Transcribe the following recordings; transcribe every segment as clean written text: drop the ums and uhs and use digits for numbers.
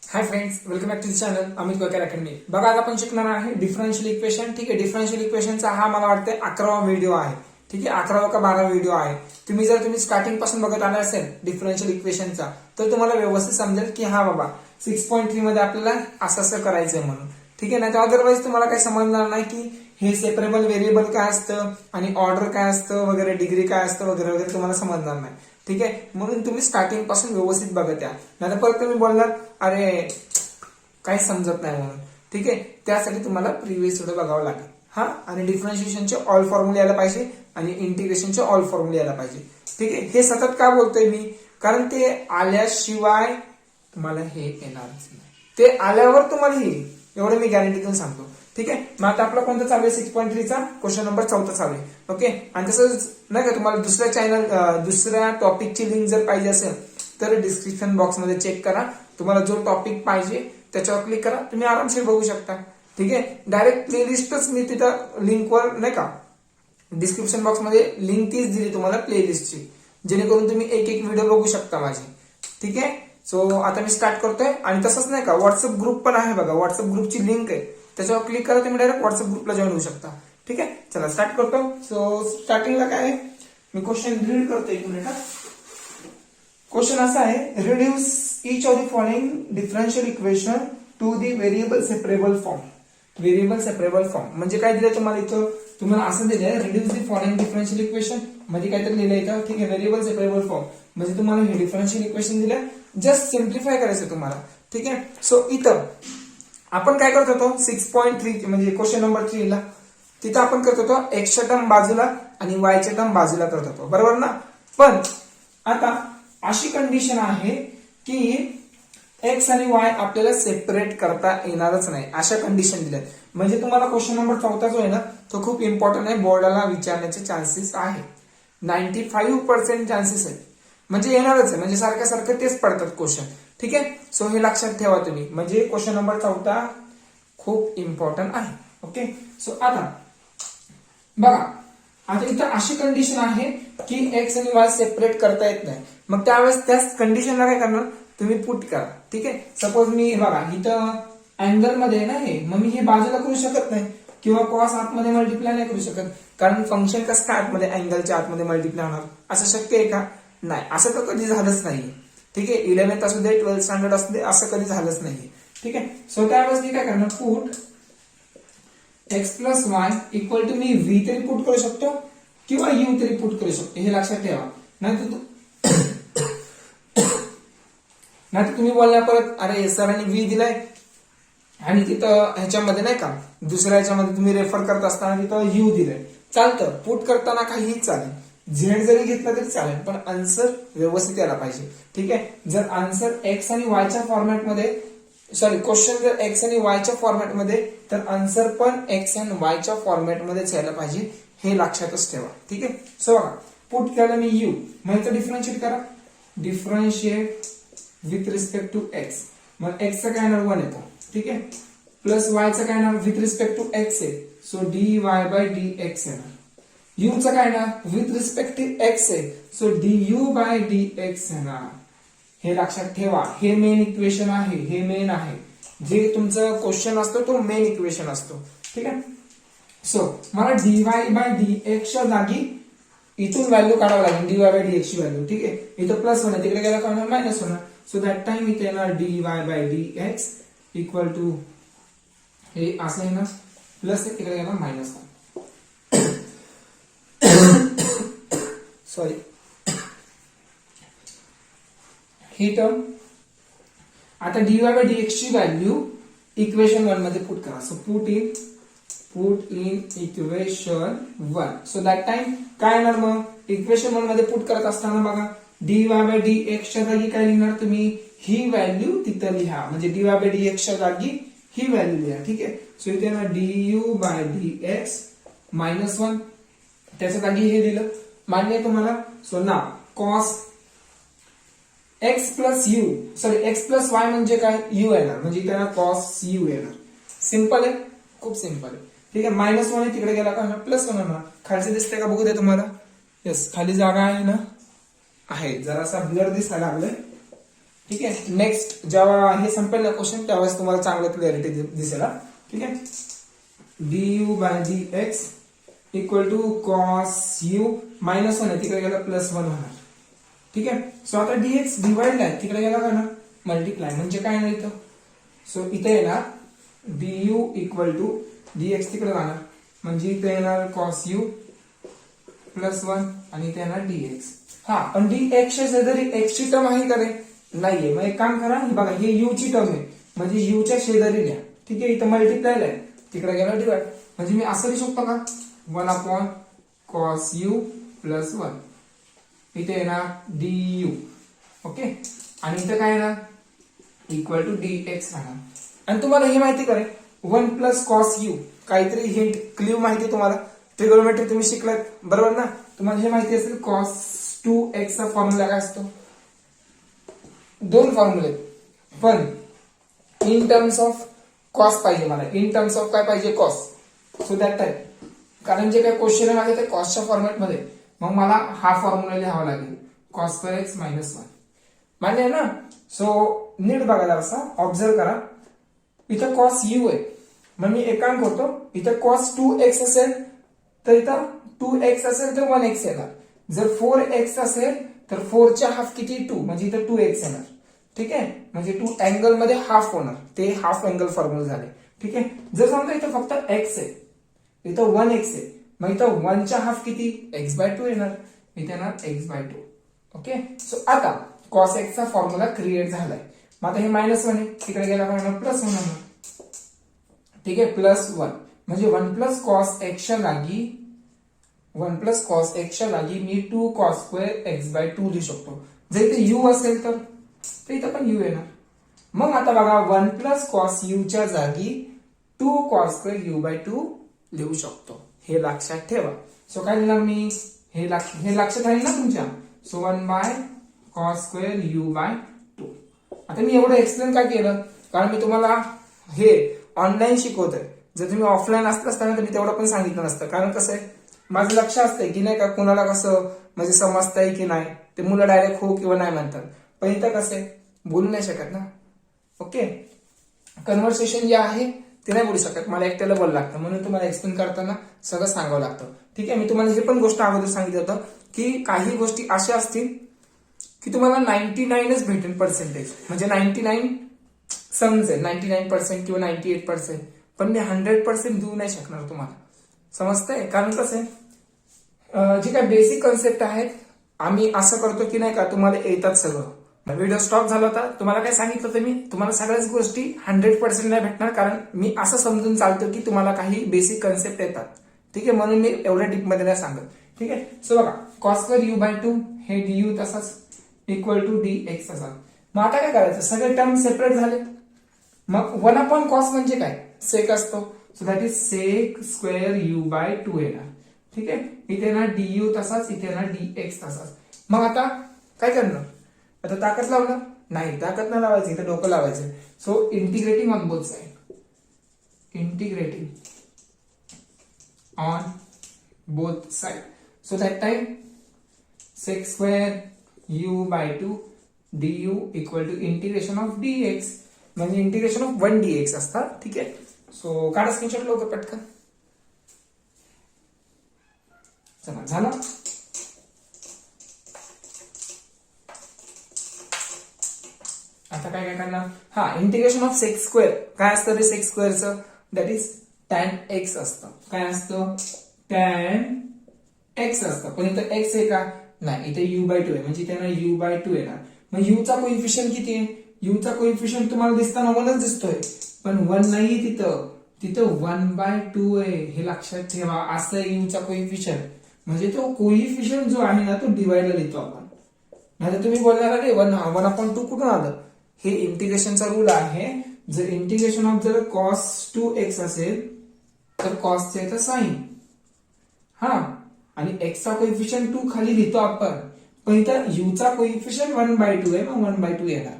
High friends, welcome back to the channel Amit Goykar academy. बघा, आज आपण शिकणार आहे डिफरन्शियल इक्वेशन. ठीक आहे, डिफरन्शियल इक्वेशनचा हा मला वाटतं 11वा व्हिडिओ आहे. ठीक आहे, 11वा का 12वा व्हिडिओ आहे. तुम्ही स्टार्टिंग पासून बघत आला असेल डिफरन्शियल इक्वेशनचा, तर तुम्हाला व्यवस्थित समजेल की हा बाबा 6.3 मध्ये आपल्याला असं करायचंय म्हणून. ठीक आहे ना, तर अदरवाईज तुम्हाला काही समजणार नाही की हे सेपरेबल व्हेरिएबल काय असतं आणि ऑर्डर काय असतं वगैरे, डिग्री काय असतं वगैरे वगैरे तुम्हाला समजणार नाही. ठीक आहे, म्हणून तुम्ही स्टार्टिंग पासून व्यवस्थित बघत या, नाही तर परत तुम्ही बोलणार अरे काही समजत नाही म्हणून. ठीक आहे, त्यासाठी तुम्हाला प्रिव्हियस व्हिडिओ बघावं लागेल. हा, आणि डिफरन्शिएशनचे ऑल फॉर्म्युले यायला पाहिजे आणि इंटिग्रेशनचे ऑल फॉर्म्युले यायला पाहिजे. ठीक आहे, हे सतत का बोलतोय मी, कारण ते आल्याशिवाय तुम्हाला हे येणारच नाही. ते आल्यावर तुम्हाला हे एवढं मी गॅरंटी देऊन सांगतो. ठीक आहे, मग आता आपला कोणता चालू आहे 6.3 चा क्वेश्चन नंबर 14 चालू आहे. ओके, आणि तसंच नाही का तुम्हाला दुसऱ्या टॉपिकची लिंक जर पाहिजे असेल तर डिस्क्रिप्शन बॉक्स मध्ये चेक करा. तुम्हाला जो टॉपिक पाहिजे त्याच्यावर क्लिक करा, तुम्ही आरामशीर बघू शकता. ठीक आहे, डायरेक्ट प्लेलिस्टच मी तिथं लिंकवर नाही का डिस्क्रिप्शन बॉक्स मध्ये लिंक तीच दिली तुम्हाला प्लेलिस्टची, जेणेकरून तुम्ही एक एक व्हिडिओ बघू शकता माझे. ठीक आहे, सो आता मी स्टार्ट करतोय. आणि तसंच नाही का व्हॉट्सअप ग्रुप पण आहे बघा, व्हॉट्सअप ग्रुपची लिंक आहे, त्याच्यावर क्लिक करा, तुम्ही डायरेक्ट व्हॉट्सअप ग्रुपला जॉईन होऊ शकता. ठीक आहे, चला स्टार्ट करतो. सो स्टार्टिंगला काय आहे, मी क्वेश्चन रीड करतो, एक मिनिट. क्वेश्चन असा आहे, reduce each of the following differential equation to the variable separable form. Variable separable form म्हणजे काय दिलं तुम्हाला इथं, तुम्हाला असं दिलंय reduce the following differential equation म्हणजे काहीतरी लिहिलंय इथं. ठीक आहे, व्हेरिएबल सेपरेबल फॉर्म म्हणजे तुम्हाला हे डिफरन्शियल इक्वेशन दिलं, जस्ट सिम्प्लिफाय करायचं तुम्हाला. ठीक आहे, सो इथं आपण काय करत होतो 6.3 म्हणजे क्वेश्चन नंबर 3 ला, तिथं आपण करत होतो एक्सच्या टर्म बाजूला आणि वायच्या टर्म बाजूला करत होतो, बरोबर ना. पण आता अशी कंडिशन आहे की एक्स आणि वाय आपल्याला सेपरेट करता येणारच नाही, अशा कंडिशन दिल्यात. म्हणजे तुम्हाला क्वेश्चन नंबर 14 जो आहे ना, तो खूप इम्पॉर्टंट आहे, बोर्डाला विचारण्याचे चान्सेस आहे. 95% चान्सेस आहेत, म्हणजे येणारच आहे, म्हणजे सारखं तेच पडतात क्वेश्चन. ठीक आहे, सो हे लक्षात ठेवा तुम्ही, म्हणजे क्वेश्चन नंबर 14 खूप इम्पॉर्टंट आहे. ओके, सो आता बघा, आता इथं अशी कंडिशन आहे की एक्स आणि वाय सेपरेट करता येत नाही. मग त्यावेळेस त्याच कंडिशनला काय करणार, तुम्ही पुट करा. ठीक आहे, सपोज मी बघा इथं अँगल मध्ये ना हे, मग मी हे बाजूला करू शकत नाही किंवा कॉस आतमध्ये मल्टिप्लाय नाही करू शकत, कारण फंक्शन कसं काय आतमध्ये अँगलच्या आतमध्ये मल्टिप्लाय होणार, असं शक्य आहे का? नाही, असं तर कधी झालंच नाही. ठीक आहे, 11th असू दे 12th स्टँडर्ड असू दे, असं कधी झालंच नाही. ठीक आहे, सो त्यावेळेस मी काय करणार, put x plus y equal to मी व्ही तरी पुट करू शकतो किंवा यू तरी पुट करू शकतो, हे लक्षात ठेवा. नाही तुम्ही बोलला परत अरे सरांनी व्ही दिलाय आणि तिथं ह्याच्यामध्ये नाही का दुसऱ्या ह्याच्यामध्ये तुम्ही रेफर करत असताना तिथं यू दिलंय, चालतं, पुट करताना काहीही चालेल, झेड जरी घेतला तरी चालेल, पण आन्सर व्यवस्थित यायला पाहिजे. ठीक आहे, जर आन्सर एक्स आणि वायच्या फॉर्मॅटमध्ये, सॉरी क्वेश्चन जर एक्स आणि वायच्या फॉर्मॅटमध्ये, तर आन्सर पण एक्स आणि वायच्या फॉर्मॅटमध्येच यायला पाहिजे, हे लक्षातच ठेवा. ठीक आहे, सो बघा पुट केलं मी यू, म्हणजे डिफरन्शिएट करा, differentiate with respect to x, मग एक्सचा काय येणार 1 येतो. ठीक आहे, प्लस वायचा काय येणार विथ रिस्पेक्ट टू एक्स आहे, so d Y by d x येणार. यूचा काय येणार विथ रिस्पेक्ट टू एक्स आहे, so d u by d x येणार. हे लक्षात ठेवा, हे मेन इक्वेशन आहे, हे मेन आहे, जे तुमचं क्वेश्चन असतो तो मेन इक्वेशन असतो. ठीक आहे, सो मला डी वाय बाय डी एक्सच्या जागी इथून व्हॅल्यू काढावं लागेल, डी वाय बाय डी एक्सची व्हॅल्यू. ठीक आहे, इथं प्लस होणार, तिकडे गेला का होणार मायनस होणार, सो दॅट टाइम इथे येणार d Y by d x equal to हे असं येणार प्लस, तिकडे गेला मायनस. सॉरी, ही टर्म आता d Y by d x ची व्हॅल्यू इक्वेशन 1 मध्ये पुट करा. So put in equation 1, so that time काय येणार, मग इक्वेशन 1 मध्ये पुट करत असताना बघा D Y by d x च्या जागी काय लिहिणार तुम्ही, ही व्हॅल्यू तिथं लिहा, म्हणजे D Y by d x च्या जागी ही व्हॅल्यू लिहा. ठीक आहे, सो इथे ना d u by d x -1, त्याच्या जागी हे दिलं, मान्य आहे तुम्हाला. सो ना cos x plus you, sorry x plus Y म्हणजे काय, यू येणार, म्हणजे इथे ना कॉस यू येणार. सिंपल आहे, खूप सिंपल आहे. ठीक आहे, -1 आहे, तिकडे गेला का प्लस 1 होणार. खालचे दिसते का बघू दे तुम्हाला, येस खाली जागा आहे ना, आहे, जरासा ब्लर दिसायला लागलाय, ठीक आहे. नेक्स्ट जेव्हा हे संपेल ना क्वेश्चन त्यावेळेस तुम्हाला चांगलं क्लिअरिटी दिसेल. ठीक आहे. du by dx equal to cos u minus 1 आहे तिकडे गेला +1 होणार. ठीक आहे. सो आता dx डिवाइड आहे तिकडे गेला का ना मल्टिप्लाय म्हणजे काय नाही इथं. सो इथे येणार du इक्वल टू dx तिकडे जाणार म्हणजे इथे येणार cos u +1 आणि इथे येणार dx. हा पण dx च्या शेजारी x ची टर्म आहे का रे नाहीये. मग एक काम करा, बघा हे u ची टर्म आहे म्हणजे u च्या शेजारी लिहा. ठीक आहे. इथं मल्टिप्लाय आहे तिकडे गेला डिवाइड म्हणजे मी असं लिहू शकतो का 1 cos u +1 इथे येणार du. ओके. आणि इथे काय येणार इक्वल टू dx राहणार. आणि तुम्हाला हे माहिती करे 1 cos u काहीतरी हिंट क्ल्यू माहिती तुम्हाला ट्रिगोनोमेट्री तुम्ही शिकलात बरोबर ना. तुम्हाला हे माहिती असेल cos 2x चा फॉर्म्युला काय असतो. 2 फॉर्म्युले पण इन टर्म्स ऑफ कॉस पाहिजे मला. इन टर्म्स ऑफ काय पाहिजे कॉस. सो दॅट टाइप कारण जे काही क्वेश्चन आहे ते कॉसच्या फॉर्मॅट मध्ये मग मला हा फॉर्म्युला लिहावा लागेल cos2x - 1 मान्य आहे ना. सो नीट बघा जरा ऑब्झर्व करा. इथं cos u आहे मग मी एक काम करतो इथं cos 2x असेल तर इथं 2x असेल तर 1x येणार. जर 4x असेल तर 4 च्या हाफ किती 2 म्हणजे इथं 2x येणार. ठीक आहे. म्हणजे 2 अँगल मध्ये हाफ होणार ते हाफ अँगल फॉर्म्युला झाले. ठीक आहे. जर समजा इथं फक्त x आहे इथं 1x आहे मग इथं 1 च्या हाफ किती x/2 येणार. इथे येणार x/2. ओके. सो आता cos x चा फॉर्म्युला क्रिएट झालाय. मग आता हे -1 आहे तिकडे गेला कारण +1 होणार. ठीक आहे. +1 म्हणजे 1 cos x च्या जागी 1 cos x च्या जागी मी 2 cos2 x/2 लिहू शकतो. जर इथे u असेल तर इथं पण u येणार. मग आता बघा 1 cos u च्या जागी 2 cos2 u/2 लिहू शकतो. हे लक्षात ठेवा. सो काय लिहिणार मी हे लक्षात राहील ना तुमच्या. So 1 cos2 u/2. आता मी एवढं एक्सप्लेन काय केलं कारण मी तुम्हाला हे ऑनलाईन शिकवतोय. जर तुम्ही ऑफलाईन असताना तर मी तेवढं पण सांगितलं नसतं. कारण कसं आहे माझं लक्ष असतंय की नाही का कुणाला कसं म्हणजे समजतंय की नाही ते मुलं डायरेक्ट हो किंवा नाही म्हणतात. पण इथं कसं आहे बोलू नाही शकत ना. ओके. कन्व्हर्सेशन जे आहे ते नाही बोलू शकत मला एकट्याला बोलावं लागतं म्हणून तुम्हाला एक्सप्लेन करताना सगळं सांगावं लागतं. ठीक आहे. मी तुम्हाला हे पण गोष्ट अगोदर सांगितलं होतं की काही गोष्टी अशा असतील की तुम्हाला 99च भेटेल पर्सेंटेज म्हणजे 99 समजेल 99% किंवा 98% पण मी 100% देऊ नाही शकणार तुम्हाला. समजतंय. कारण कसं आहे जे काही बेसिक कन्सेप्ट आहेत आम्ही असं करतो की नाही का तुम्हाला येतात सगळं. व्हिडिओ स्टॉप झाला होता तुम्हाला काय सांगितलं तर मी तुम्हाला सगळ्याच गोष्टी 100% नाही भेटणार कारण मी असं समजून चालतो की तुम्हाला काही बेसिक कन्सेप्ट येतात. ठीक आहे. म्हणून मी एवढ्या डीप मध्ये नाही सांगत. ठीक आहे. सो बघा cos2 u/2 हे du तसाच इक्वल टू dx तसा. मग आता काय करायचं सगळे टर्म सेपरेट झाले. मग 1/cos म्हणजे काय सेक असतो. So that is sec² u/2 येणार. ठीक आहे. इथे येणार du तसाच इथे येणार dx तसाच. मग आता काय करणार आता ताकद लावणार नाही ताकद नाही लावायची इथे डोकं लावायचं. So integrating on both side integrating on both side. So that time sec² u/2 du equal to integration of dx म्हणजे इंटिग्रेशन ऑफ 1 dx असतात. ठीक आहे. सो काढा स्क्रीनशॉट लवकर पटकन. चला झालं. आता काय करणार हा इंटिग्रेशन ऑफ sec² काय असतं रे sec²चं दॅट इज tan x असतं. काय असतं tan x असतं. पण इथं x आहे का नाही इथे u/2 आहे म्हणजे इथे u/2 येणार. मग u चा कोइफिशियंट किती आहे. u चा कोइफिशियंट तुम्हाला दिसताना 1च दिसतोय पण 1 नाहीये तिथं 1/2 आहे. हे लक्षात ठेवा. असं आहे u चा कोइफिशियंट म्हणजे तो कोइफिशियंट जो आहे ना तो डिवाइडला लिहितो आपण. नाही तुम्ही बोलणार अरे 1/2 कुठून आलं. हे इंटिग्रेशनचा रूल आहे. जर इंटिग्रेशन ऑफ जर cos 2x असेल तर cos चे येतं साइन हा आणि x चा कोइफिशियंट 2 खाली लिहितो आपण पण इथं u चा कोइफिशियंट 1/2 आहे मग 1/2 येणार.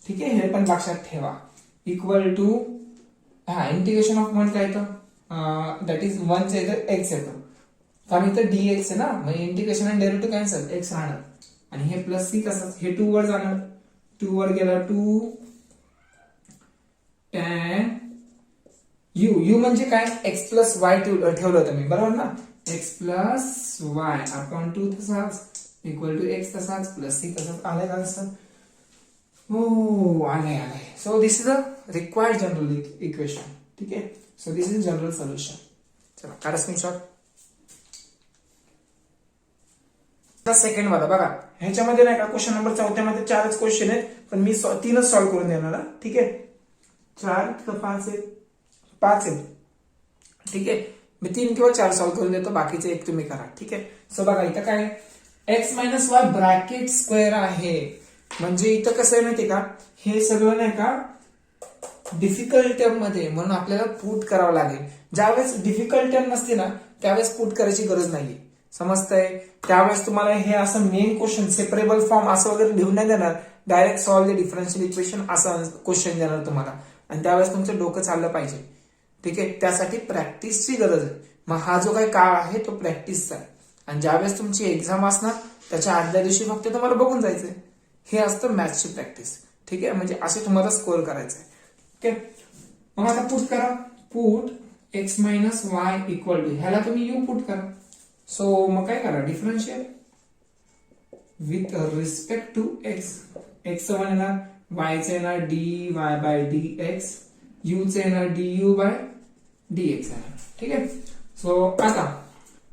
ठीक आहे. हे पण लक्षात ठेवा. इक्वल टू हा इंटिग्रेशन ऑफ 1 काय येतं दॅट इज 1 चे इथं x येतं कारण इथं dx आहे ना मग इंटिग्रेशन आणि डेरिव्हेटिव्ह कॅन्सल x राहणार आणि हे प्लस c तसंच हे 2 वर जाणार 2 वर गेला 2 tan u म्हणजे काय x प्लस वाय ठेवलं होतं मी, बरोबर ना. x प्लस वाय अपॉन 2 तसाच इक्वल टू x तसाच प्लस c तसाच आलाय का आन्सर. हो आलाय. So this is the required general equation. ठीक आहे. So this is general solution. चला काढा स्क्रीनशॉट. सेकंड वाला बघा, ह्याच्यामध्ये नाही का क्वेश्चन नंबर 4 मध्ये 4च क्वेश्चन आहेत, पण मी 3च सॉल्व्ह करून देणार. ठीक आहे. 4 का 5 आहेत, 5 आहेत. ठीक आहे. मी 3 किंवा 4 सॉल्व्ह करून देतो, बाकीचे एक तुम्ही करा. ठीक आहे. सो बघा इथं काय x minus Y bracket square आहे, म्हणजे इथं कसं आहे माहितीये का, हे सगळं नाही का डिफिकल्ट टर्म मध्ये, म्हणून आपल्याला पुट करावं लागेल. ज्यावेळेस डिफिकल्ट टर्म नसते ना त्यावेळेस पुट करायची गरज नाहीये, समजतंय. त्यावेळेस तुम्हाला हे असं मेन क्वेश्चन सेपरेबल फॉर्म असं वगैरे लिहून नाही देणार, direct solve the differential equation असं क्वेश्चन देणार तुम्हाला, आणि त्यावेळेस तुमचं डोकं चाललं पाहिजे. ठीक आहे. त्यासाठी प्रॅक्टिसची गरज आहे. मग हा जो काही काळ आहे तो प्रॅक्टिसचा आहे, आणि ज्यावेळेस तुमची एक्झाम असणार त्याच्या आदल्या दिवशी फक्त तुम्हाला बघून जायचंय. हे असतं मॅथ्सची प्रॅक्टिस. ठीक आहे. म्हणजे असे तुम्हाला स्कोअर करायचंय. ठीक आहे. मग आता पुट करा. Put x minus y equal to, ह्याला तुम्ही u पुट करा. सो मग काय करा, differential with respect to x. x चं येणार, y चं येणार dy बाय dx, u चं येणार du बाय dx येणार. ठीक आहे. सो आता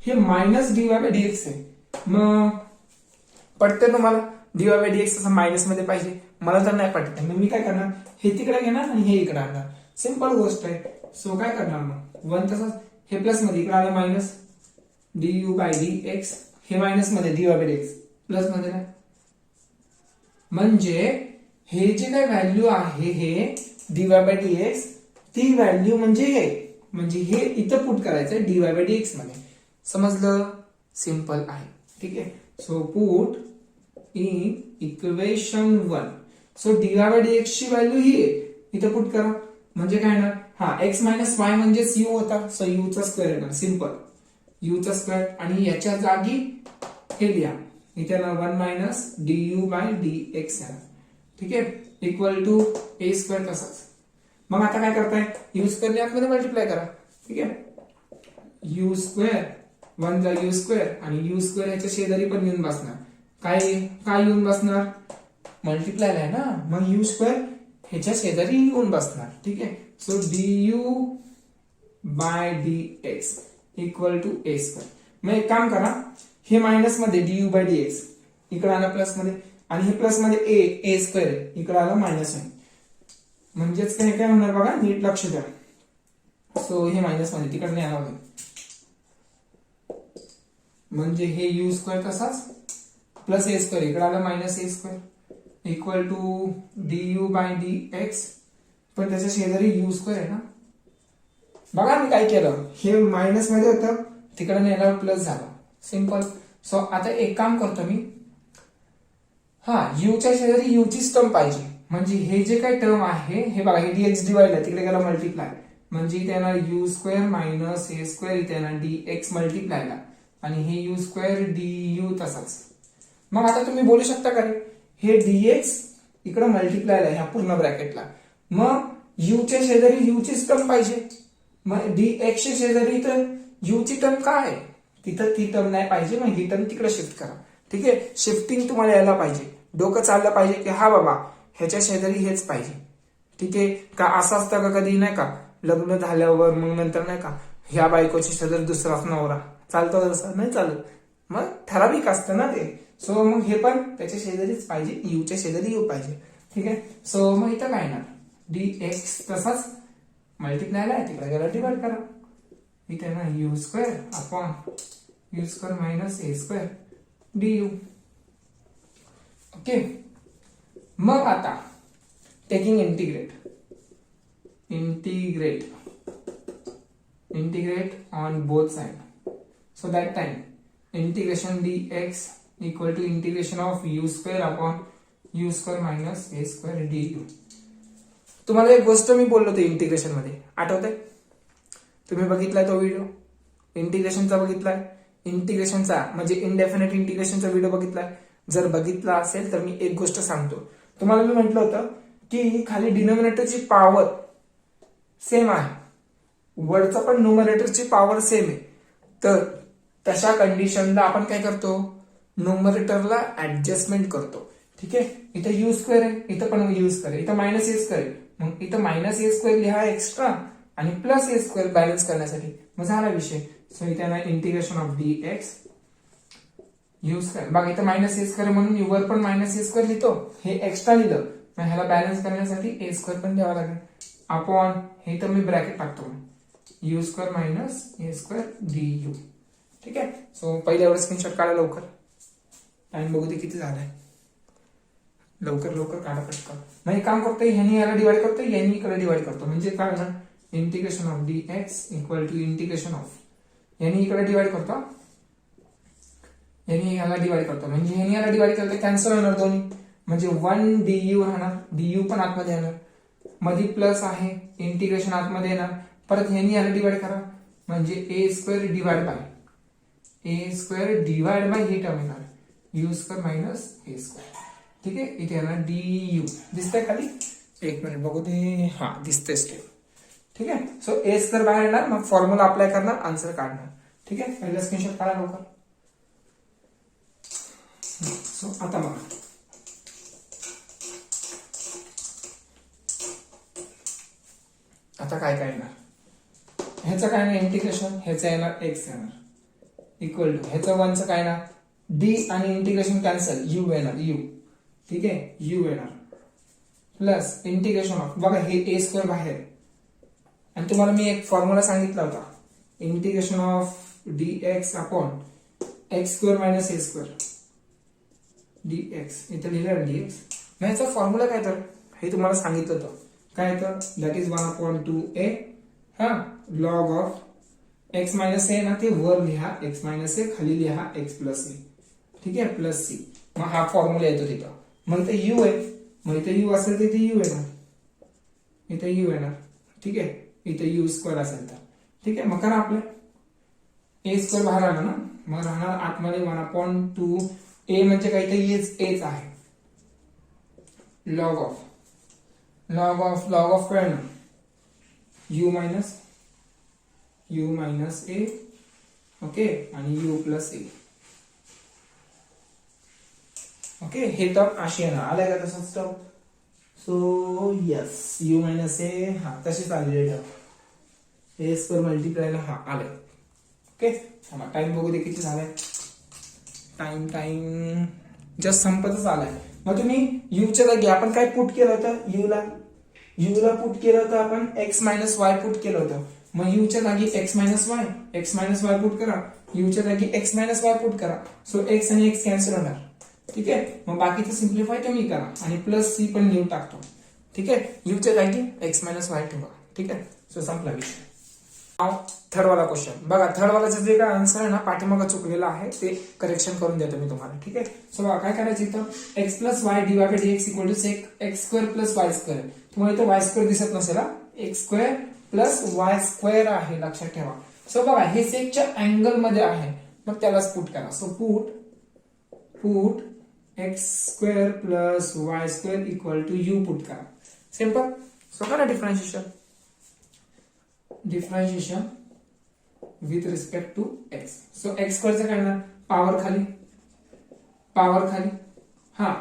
हे मायनस dy बाय dx आहे, मग पटते तुम्हाला dy बाय dx असं मायनस मध्ये पाहिजे, मला तर नाही पटत. मग मी काय करणार, हे तिकडे घेणार आणि हे इकडे आणणार. सिंपल गोष्ट आहे. सो काय करणार मग 1 तसंच, हे प्लस मध्ये इकडे आलं मायनस du बाय dx, हे मायनस मध्ये dy बाय dx प्लस मध्ये नाही, म्हणजे हे जे काही व्हॅल्यू आहे हे dy बाय dx, ती व्हॅल्यू म्हणजे हे इथं पुट करायचंय dy बाय dx मध्ये. समजलं. सिंपल आहे. ठीक आहे. So put in equation 1. So dy by dx ची व्हॅल्यू ही आहे, इथं पुट करा. म्हणजे काय येणार, हा x मायनस वाय म्हणजेच u होता, सो u चा स्क्वेअर येणार. सिंपल u चा स्क्वेअर, आणि याच्या जागी हे लिहा, इथे 1 मायनस du बाय dx येणार. ठीक आहे. इक्वल टू a स्क्वेअर तसाच. मग आता काय करताय, u स्क्वेअर ने आतमध्ये मल्टिप्लाय करा. ठीक आहे. u स्क्वेअर 1 जा u स्क्वेअर, आणि u स्क्वेअर ह्याच्या शेजारी पण येऊन बसणार. काय येऊन बसणार, मल्टिप्लाय आहे ना, मग u स्क्वेअर ह्याच्या शेजारी येऊन बसणार. ठीक आहे. So du by dx equal to a square. मग एक काम करा, हे मायनस मध्ये du बाय dx इकडे आलं प्लस मध्ये, आणि हे प्लस मध्ये a स्क्वेअर इकडे आलं मायनस आहे, म्हणजेच काय होणार बघा, नीट लक्ष द्या. सो हे मायनस मध्ये तिकडे नाही आलं, म्हणजे हे u स्क्वेअर तसाच प्लस a स्क्वेअर इकडे आलं minus a square equal to du by dx, पण त्याच्या शेजारी u स्क्वेअर आहे ना. बघा मी काय केलं, हे मायनस मध्ये होतं तिकडे नेला प्लस झाला. सिंपल. सो आता एक काम करतो मी, हा u च्या शेजारी u ची टर्म पाहिजे, म्हणजे हे जे काही टर्म आहे हे बघा, हे dx डिवाइड आहे, तिकडे गेला मल्टिप्लाय, म्हणजे इथे येणार u square minus a square, इथे येणार dx मल्टिप्लायला, आणि हे u स्क्वेअर du तसाच. मग आता तुम्ही बोलू शकता का रे, हे dx इकडे मल्टिप्लायला ह्या पूर्ण ब्रॅकेटला, मग u च्या शेजारी u ची टर्म पाहिजे, मग dx च्या शेजारी इथं u ची टर्म काय आहे, तिथं ती टर्म नाही पाहिजे, मग ही टर्म तिकडे शिफ्ट करा. ठीक आहे. शिफ्टिंग तुम्हाला यायला पाहिजे, डोकं चाललं पाहिजे की हा बाबा ह्याच्या शेजारी हेच पाहिजे. ठीक आहे. का असं असतं का कधी नाही का, लग्न झाल्यावर मग नंतर नाही का ह्या बायकोच्या शेजारी दुसराच नवरा, चालतं तसं नाही चालत, मग ठराविक असतं ना ते. सो मग हे पण त्याच्या शेजारीच पाहिजे, u च्या शेजारी u पाहिजे. ठीक आहे. सो मग इथं काय येणार, dx तसाच मल्टिप्लायला आहे, तिकडे गेला डिवाइड करा, इथे ना u square upon u square minus a square du. Okay. मग आता taking integrate on both side, so that time integration dx equal to integration of u square upon u square minus a square du. तुम्हाला एक गोष्ट मी बोललो ते integration मध्ये, आठवतंय? तुम्ही बघितलाय तो व्हिडिओ इंटिग्रेशनचा, बघितलाय इंटिग्रेशनचा म्हणजे इनडेफिनेट इंटिग्रेशनचा व्हिडिओ बघितलाय? जर बघितला असेल तर मी एक गोष्ट सांगतो, तुम्हाला मी म्हटलं होतं की खाली डिनोमिनेटरची पॉवर सेम आहे, वरचा पण न्यूमरेटरची पॉवर सेम आहे, तर तशा कंडिशनला आपण काय करतो, न्यूमरेटरला ऍडजस्टमेंट करतो. ठीक आहे, इथं यू स्क्वेअर आहे, इथं पण यू स्क्वेअर आहे, इथं मायनस ए स्क्वेअर आहे, मग इथं मायनस ए स्क्वेअर लिहा एक्स्ट्रा आणि प्लस ए स्क्वेअर बॅलन्स करण्यासाठी, मग झाला विषय. सो इथे ना integration of d x you square, बघा इथं मायनस ए स्क्वेअर म्हणून यू वर पण मायनस ए स्क्वेअर लिहितो, हे एक्स्ट्रा लिहिलं, मग ह्याला बॅलन्स करण्यासाठी ए स्क्वेअर पण द्यावा लागेल अपॉन हे तर मी ब्रॅकेट टाकतो you square minus A square D you. ठीक आहे, सो पहिले एवढं स्क्रीनशॉट काढा लवकर, टाइम बघू दे किती झालाय, लवकर लवकर काढा पटकन. मग एक काम करतोय, ह्यानी याला डिवाइड करतो, यांनी इकडे डिवाइड करतो, म्हणजे काय ना integration of d x equal to integration of यांनी इकडे डिवाइड करतो, यांनी याला डिवाइड करतो, म्हणजे ह्यानी याला डिवाइड केलं तर कॅन्सल होणार दोन्ही, म्हणजे 1 डीयू राहणार, डीयू पण आतमध्ये येणार, मध्ये प्लस आहे इंटिग्रेशन आतमध्ये येणार, परत ह्यानी याला डिवाइड करा म्हणजे ए स्क्वेअर डिवाइड बाय ही टर्म येणार U square minus A square. ठीक आहे, इथे येणार डीयू, दिसतंय खाली, एक मिनिट बघू दे, हा दिसतंय स्टेप. ठीक आहे, सो ए स्क्वेअर बाहेर येणार, मग फॉर्म्युला अप्लाय करणार, आन्सर काढणार. ठीक आहे, पहिला स्क्रीनशॉट काढा लवकर. सो आता बघा, आता काय काय येणार, ह्याचं काय ना इंटिग्रेशन, ह्याचं येणार एक्स येणार इक्वल टू ह्याचं 1चं काय ना डी आणि इंटिग्रेशन कॅन्सल, यू येणार यू. ठीक आहे, यू येणार प्लस इंटिग्रेशन ऑफ, बघा हे ए स्क्वेअर बाहेर, आणि तुम्हाला मी एक फॉर्म्युला सांगितला होता integration of d x upon x square minus A square D x, इथं लिहिलं डी एक्स. ह्याचा फॉर्म्युला काय तर हे तुम्हाला सांगितलं होतं, काय तर दॅट इज 1/2a हा लॉग ऑफ एक्स मायनस ए ना, ते वर लिहा एक्स मायनस ए, खाली लिहा एक्स प्लस ए. ठीक आहे, प्लस सी, मग हा फॉर्म्युला येतो तिथं, मग इथे यू आहे, मग इथे यू असेल तर इथे यू येणार, इथे यू येणार. ठीक आहे, इथे यू स्क्वेअर असेल तर. ठीक आहे, मग करा आपलं ए स्क्वेअर बाहेर आला ना, मग राहणार आतमध्ये 1/2 ए, म्हणजे काय तर एच आहे, लॉग ऑफ काय ना यू मायनस ए, ओके, आणि यू प्लस ए. ओके, हे टर्म अशी आहे ना, आलाय का तसंच term. So yes U minus A, हा तशीच आलेली टर्म, ए स्क्वेअर मल्टिप्लायला हा आलाय. ओके, टाइम बघू दे किती झालाय, टाइम जस्ट संपतच आलाय. मग तुम्ही यूच्या जागी आपण काय पुट केलं होतं, यूला पुट केलं होतं आपण एक्स मायनस वाय पुट केलं होतं, मग यूच्या जागी एक्स मायनस वाय पुट करा, यूच्या जागी एक्स मायनस वाय पुट करा, सो एक्स आणि एक्स कॅन्सल होणार. ठीक आहे, मग बाकीचं सिम्प्लिफाय तुम्ही करा आणि प्लस सी पण लिहून टाकतो. ठीक आहे, यूच्या जागी एक्स मायनस वाय ठेवा. ठीक आहे, सो संपला विषय. थर्ड वाला क्वेश्चन बघा, थर्ड वालाचं जे काय आन्सर आहे ना पाठीमागं चुकलेलं आहे ते करेक्शन करून देतो मी तुम्हाला. ठीक आहे, सो बघा काय करायचं, इथं x plus y divided by dx equal to x square plus Y square. तुम्हाला इथं वाय स्क्वेअर दिसत नसेल, x square plus Y square आहे, लक्षात ठेवा. सो बघा हे सेकच्या अँगल मध्ये आहे, मग त्यालाच पुट करा. So put X square plus Y square equal to U put करा, सिंपल. सो करा differentiation with respect to X. So X स्क्वेअरचं काय ना पावर खाली, हा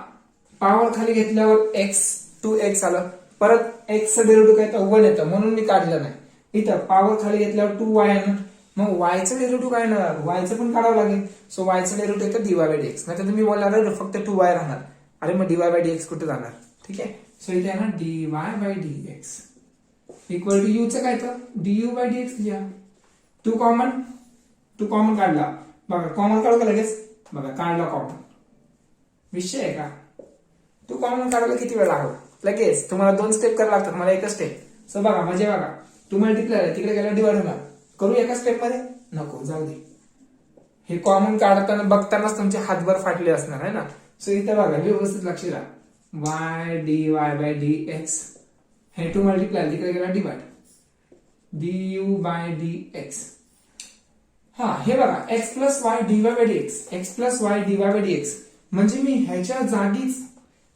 पावर खाली घेतल्यावर एक्स टू एक्स आलं, परत एक्सचं डेरिव्हेटिव्ह काय तर 1 येतं, म्हणून मी काढलं नाही. इथं पावर खाली घेतल्यावर 2y येणार, मग वायचं डेरिव्हेटिव्ह काय येणार, वायचं पण काढावं लागेल. सो वायचं डेरिव्हेटिव्ह येतं dy बाय dx, नाही तर तुम्ही बोलणार फक्त 2y राहणार, अरे मग dy बाय dx कुठे जाणार. ठीक आहे, सो इथे आहे ना dy by dx equal to यूचं काय तर du बाय dx लिहा. टू कॉमन काढला, बघा कॉमन काढू का लगेच, बघा काढला कॉमन, विषय आहे का. टू कॉमन काढायला किती वेळ लागला, लगेच तुम्हाला 2 स्टेप करायला लागतात, मला एकच स्टेप. सो बघा म्हणजे बघा टू मल्टिप्लाय तिकडे गेला डिवाइड होणार, करू एका स्टेप मध्ये, नको जाऊ दे. हे कॉमन काढताना बघतानाच तुमचे हातभर फाटले असणार आहे ना. सो इथे बघा व्यवस्थित लक्ष द्या, y dy बाय dx, हे टू मल्टिप्लाय तिकडे गेला डिवाइड, du बाय dx. हा हे बघा x plus y dy by dx, x plus y dy by dx, म्हणजे मी ह्याच्या जागीच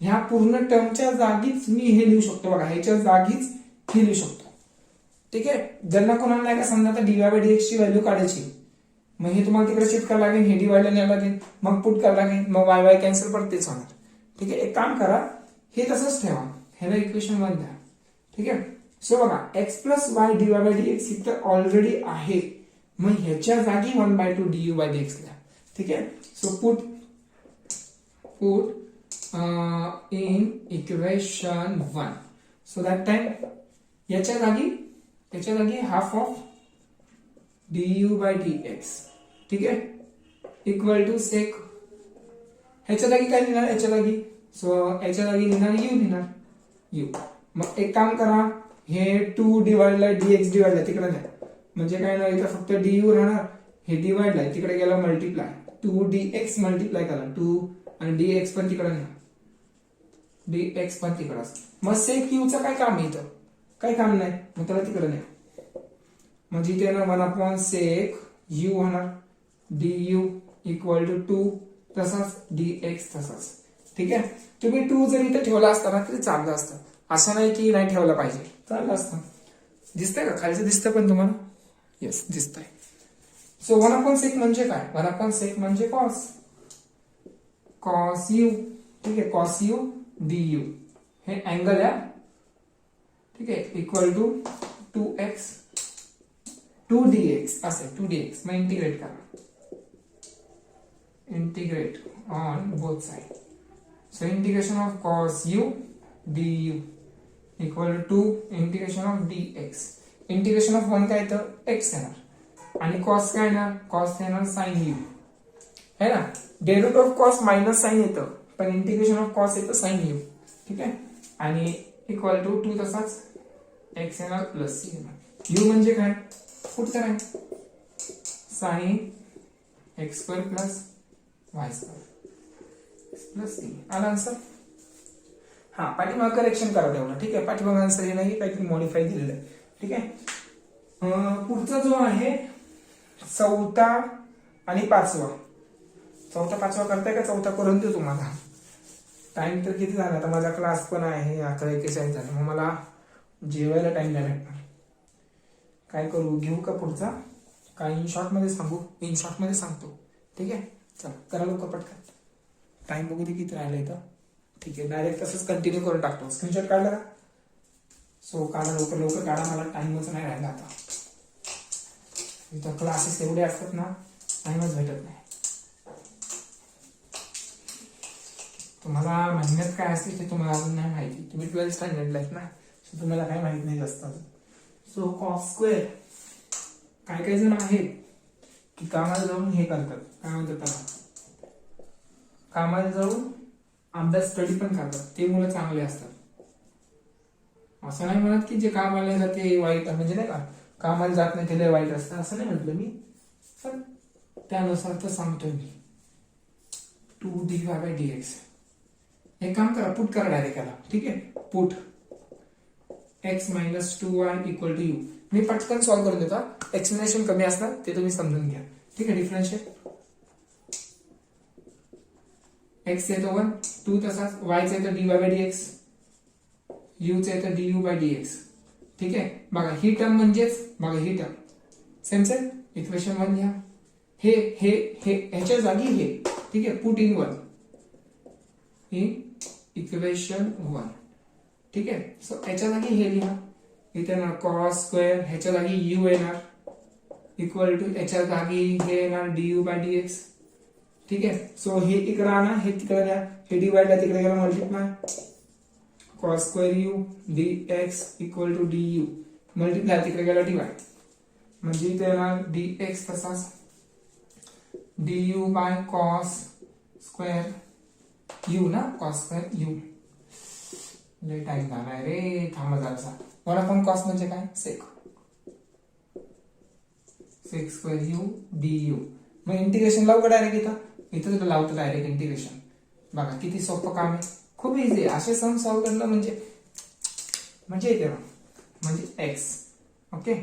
ह्या पूर्ण टर्मच्या जागीच मी हे लिहू शकतो बघा, ह्याच्या जागीच हे लिहू शकतो. ठीक आहे. ज्यांना कोणाला नाही का समजा आता dy/dx ची व्हॅल्यू काढायची, मग हे तुम्हाला तिकडे शिफ्ट करावं लागेल, हे डिवाइडला न्यावं लागेल, मग पुट करावं लागेल, मग y कॅन्सल परत तेच होणार. ठीक आहे. एक काम करा, हे तसंच ठेवा, ह्याला इक्वेशन 1 द्या. ठीक आहे. सो बघा x प्लस वाय dy/dx इथं ऑलरेडी आहे, मग ह्याच्या जागी 1/2 du/dx द्या. ठीक आहे. So put in equation 1. So that time याच्या जागी हाफ ऑफ du/dx. ठीक आहे. इक्वल टू सेक, ह्याच्या जागी काय लिहिणार, याच्या जागी, सो याच्या जागी लिहिणार u. मग एक काम करा, हे 2 डिवाइडला dx डिवाइडला तिकडे द्या, म्हणजे काय ना इथं फक्त du राहणार, हे डिवाइडला तिकडे गेला मल्टिप्लाय, 2dx मल्टिप्लाय करा 2, आणि dx पण तिकडे न्या, dx पण तिकडे. मग सेक u चं काय काम आहे इथं, काही काम नाही, मग त्याला तिकडे न्या. म्हणजे इथे ना 1 सेक u होणार, du इक्वल टू 2, तसाच dx तसाच. ठीक आहे. तुम्ही 2 जर इथे ठेवला असता ना तरी चाललं असतं, असं नाही की नाही ठेवलं पाहिजे, चाललं असतं. दिसतंय का खालचं, दिसतं पण तुम्हाला, येस दिसतंय. सो 1/sec म्हणजे काय, 1/sec म्हणजे cos u. ठीक आहे. cos u du हे अँगल आहे. ठीक आहे. इक्वल टू 2x 2dx असे, 2dx. मग इंटिग्रेट करा, integrate on both side. So integration of cos u du equal to integration of dx. Integration of 1 काय येतं, x येणार, आणि cos काय येणार, cos येणार sin u है ना. Derivative of cos minus sine येतं, पण इंटिग्रेशन ऑफ cos येतं sin u. ठीक आहे. आणि इक्वल टू 2 तसाच x येणार प्लस c येणार. u म्हणजे काय, पुढचं काय, sin x² plus y² plus c. आला आन्सर. हा, पाठीमाग करेक्शन करा तेवढं. ठीक आहे. पाठीमाग आन्सर हे नाही, काहीतरी मॉडिफाय दिलेलं आहे. ठीक आहे. पुढचा जो आहे 4था आणि 5वा. 4था 5वा करताय का, 4था करून देऊ तुम्हाला. टाइम तर किती झाला आता, माझा क्लास पण आहे 11:41 झाला, मग मला जेवायला टाइम नाही भेटणार. काय करू, घेऊ का पुढचा, काय इन शॉर्ट मध्ये सांगू, इन शॉर्ट मध्ये सांगतो. ठीक आहे. चला करा लवकर पटकन, टाइम बघू दे किती राहिला इथं. ठीक आहे. डायरेक्ट तसंच कंटिन्यू करून टाकतो. स्क्रीनशॉट काढला का, सो काढा लवकर लवकर काढा, मला टाइमच नाही राहिला आता. इथं क्लासेस एवढे असतात ना, टाइमच भेटत नाही. तुम्हाला मेहनत काय असते ते तुम्हाला अजून नाही माहिती, तुम्ही 12th स्टँडर्डला आहेत ना, सो तुम्हाला काय माहित नाही जास्त. सो cos², काय काही जण आहेत की कामाला जाऊन हे करतात, काय म्हणतात त्याला, कामाला जाऊन अभ्यास स्टडी पण करतात, ते मुलं चांगले असतात. असं नाही म्हणत की जे कामाला जाते वाईट, म्हणजे नाही का कामाला जात नाही ते वाईट असतं, असं नाही म्हटलं मी, पण त्यानुसार तर सांगतोय मी. 2dy/dx. एक काम करा, पुट करा डायरेक्ट याला. ठीक आहे. Put x - 2y equal to u. मी पटकन सॉल्व्ह करून देतो, एक्सप्लेनेशन कमी असतं ते तुम्ही समजून घ्या. ठीक आहे. डिफरन्शिएट x येतो 1, 2 तसाच, y चं येतं dy/dx, u चं येतं du/dx. ठीक आहे. बघा ही टर्म म्हणजेच, बघा ही टर्म सेम सेम, इक्वेशन 1 घ्या, हे हे हे ह्याच्या जागी हे. ठीक आहे. Put in 1 in equation 1. ठीक आहे. सो ह्याच्या जागी हे लिहा, इथे ना cos², ह्याच्या जागी u येणार, इक्वल टू ह्याच्या जागी हे येणार du/dx. ठीक आहे. सो हे इकडे आणा, हे तिकडे द्या, हे डिवाइडला तिकडे गेला multiply, cos² dx equal to du, multiply तिकडे गेला डिवाइड, म्हणजे इथे येणार dx तसाच du/cos² u ना, cos² u. लय टाइम झालाय रे, थांबा जरासा. 1/cos म्हणजे काय, सेक, sec² u du. मग इंटिग्रेशन लावू का डायरेक्ट इथं, इथं तुला लावतो डायरेक्ट इंटिग्रेशन. बघा किती सोपं काम आहे, खूप इझी आहे. असे सम सॉल्व्ह करणं म्हणजे येते ना, म्हणजे x. ओके.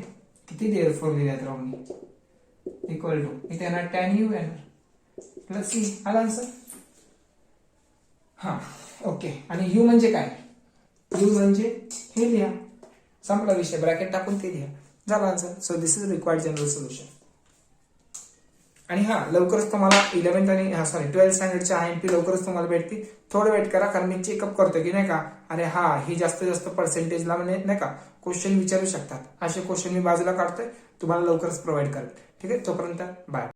किती देर फोर दिल्यात राहून मी, इक्वल टू इथे येणार tan u येणार प्लस c. आला आन्सर. हा ओके. आणि यू म्हणजे काय? यू म्हणजे हे लिहा, संपला विषय, ब्रॅकेट टाकून ते लिहा, झाला answer. So this is required general solution. आणि हा लवकरच तुम्हाला 11th आणि 12th स्टँडर्डच्या IMP लवकरच तुम्हाला भेटतील. थोडं वेट करा, कारण मी चेकअप करतो की नाही का, अरे हा ही जास्त जास्त पर्सेंटेजला म्हणजे नाही का क्वेश्चन विचारू शकतात, असे क्वेश्चन मी बाजूला काढतोय, तुम्हाला लवकरच प्रोव्हाइड करेल. ठीक आहे, तोपर्यंत बाय.